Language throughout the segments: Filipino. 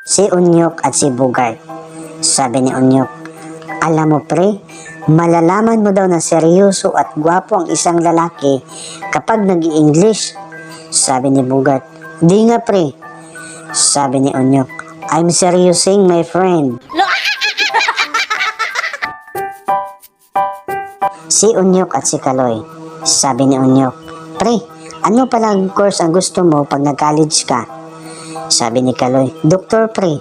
Si Unyok at si Bugart. Sabi ni Unyok, alam mo pre, malalaman mo daw na seryoso at gwapo ang isang lalaki kapag nag-i-English. Sabi ni Bugart, di nga pre. Sabi ni Unyok, I'm seryousing my friend. Si Unyok at si Kaloy. Sabi ni Unyok, pre, ano palang course ang gusto mo pag nag-college ka? Sabi ni Kaloy, doktor pre.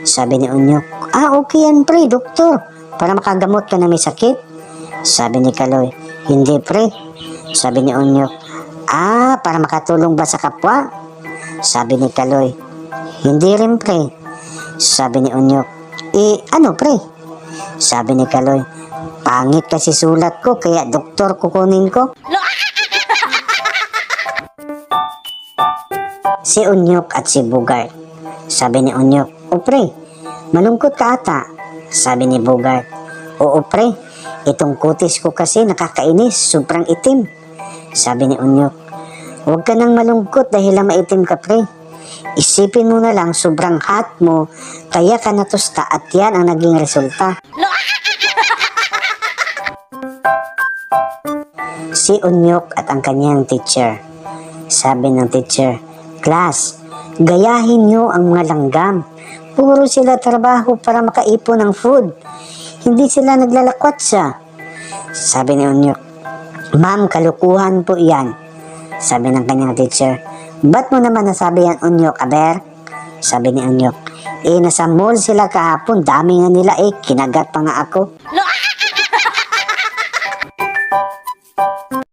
Sabi ni Unyok, okay yan pre, doktor. Para makagamot ka na may sakit. Sabi ni Kaloy, hindi pre. Sabi ni Unyok, para makatulong ba sa kapwa? Sabi ni Kaloy, hindi rin pre. Sabi ni Unyok, ano pre? Sabi ni Kaloy, pangit kasi sulat ko kaya doktor kukunin ko. Si Unyok at si Bugart. Sabi ni Unyok, pre, malungkot ka ata. Sabi ni Bugart, oo pre, itong kutis ko kasi nakakainis, sobrang itim. Sabi ni Unyok, huwag ka nang malungkot dahil lang maitim ka pre. Isipin mo na lang sobrang hot mo, kaya ka natusta at yan ang naging resulta. Si Unyok at ang kanyang teacher. Sabi ng teacher, class, gayahin nyo ang mga langgam. Puro sila trabaho para makaipon ng food. Hindi sila naglalakwatsa. Sabi ni Unyok, ma'am, kalukuhan po yan. Sabi ng kanyang teacher, ba't mo naman nasabi yan Unyok, aber? Sabi ni Unyok, nasa mall sila kahapon, dami nga nila kinagat pa nga ako.